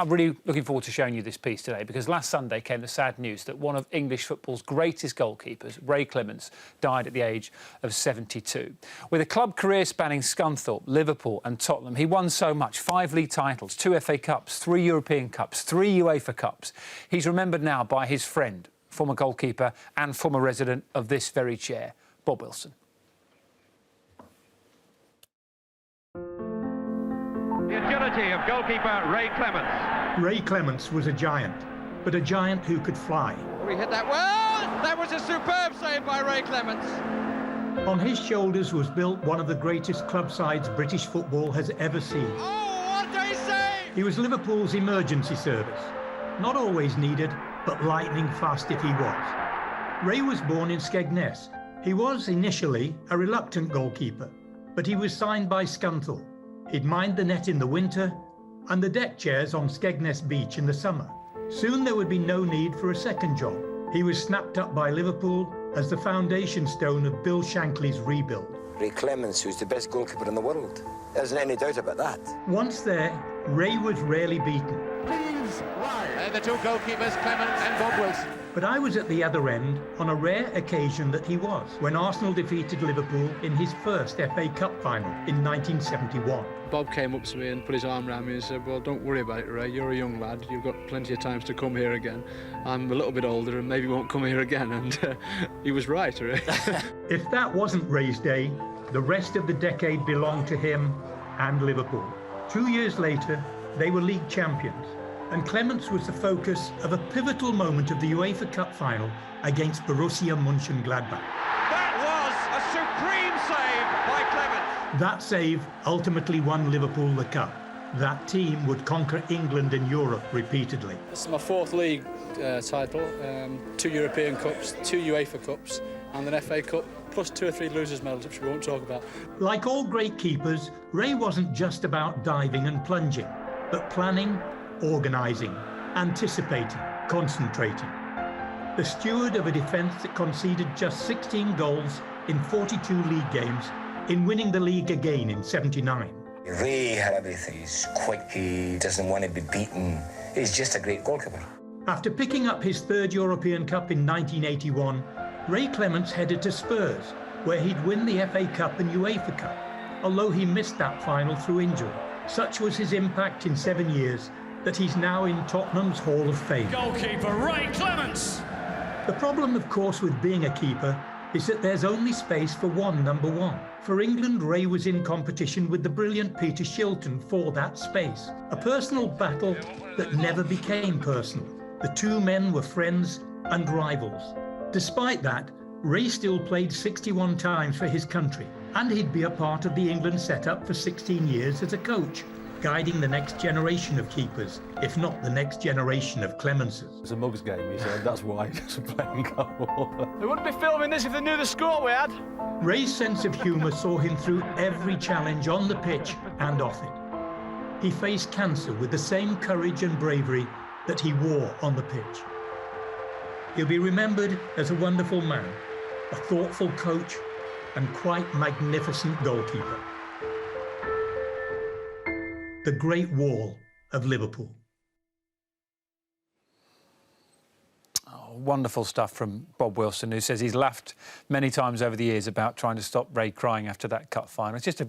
I'm really looking forward to showing you this piece today because last Sunday came the sad news that one of English football's greatest goalkeepers, Ray Clemence, died at the age of 72. With a club career spanning Scunthorpe, Liverpool and Tottenham, he won so much: 5 league titles, 2 FA Cups, 3 European Cups, 3 UEFA Cups. He's remembered now by his friend, former goalkeeper and former resident of this very chair, Bob Wilson. The agility of goalkeeper Ray Clemence. Ray Clemence was a giant, but a giant who could fly. We hit that well! That was a superb save by Ray Clemence. On his shoulders was built one of the greatest club sides British football has ever seen. Oh, what a save! He was Liverpool's emergency service. Not always needed, but lightning fast if he was. Ray was born in Skegness. He was initially a reluctant goalkeeper, but he was signed by Scunthorpe. He'd mind the net in the winter and the deck chairs on Skegness Beach in the summer. Soon there would be no need for a second job. He was snapped up by Liverpool as the foundation stone of Bill Shankly's rebuild. Ray Clemence, who's the best goalkeeper in the world. There isn't any doubt about that. Once there, Ray was rarely beaten. And the two goalkeepers, Clemence and Bob Wilson. But I was at the other end on a rare occasion that he was, when Arsenal defeated Liverpool in his first FA Cup final in 1971. Bob came up to me and put his arm around me and said, "Well, don't worry about it, Ray. You're a young lad. You've got plenty of times to come here again. I'm a little bit older and maybe won't come here again." And he was right, Ray. If that wasn't Ray's day, the rest of the decade belonged to him and Liverpool. 2 years later, they were league champions, and Clemence was the focus of a pivotal moment of the UEFA Cup final against Borussia Mönchengladbach. That was a supreme save by Clemence. That save ultimately won Liverpool the cup. That team would conquer England and Europe repeatedly. This is my 4th league title, 2 European Cups, 2 UEFA Cups and an FA Cup, plus 2 or 3 losers' medals, which we won't talk about. Like all great keepers, Ray wasn't just about diving and plunging, but planning, organising, anticipating, concentrating. The steward of a defence that conceded just 16 goals in 42 league games, in winning the league again in '79. Ray had everything. He's quick, he doesn't want to be beaten. He's just a great goalkeeper. After picking up his 3rd European Cup in 1981, Ray Clemence headed to Spurs, where he'd win the FA Cup and UEFA Cup, although he missed that final through injury. Such was his impact in 7 years that he's now in Tottenham's Hall of Fame. Goalkeeper Ray Clemence! The problem, of course, with being a keeper is that there's only space for one number one. For England, Ray was in competition with the brilliant Peter Shilton for that space. A personal battle that never became personal. The two men were friends and rivals. Despite that, Ray still played 61 times for his country, and he'd be a part of the England setup for 16 years as a coach, guiding the next generation of keepers, if not the next generation of Clemences. It's a mugs game, he said. That's why he doesn't play in goal. They wouldn't be filming this if they knew the score we had. Ray's sense of humour saw him through every challenge on the pitch and off it. He faced cancer with the same courage and bravery that he wore on the pitch. He'll be remembered as a wonderful man, a thoughtful coach, and quite magnificent goalkeeper. The Great Wall of Liverpool. Oh, wonderful stuff from Bob Wilson, who says he's laughed many times over the years about trying to stop Ray crying after that cup final. It's just a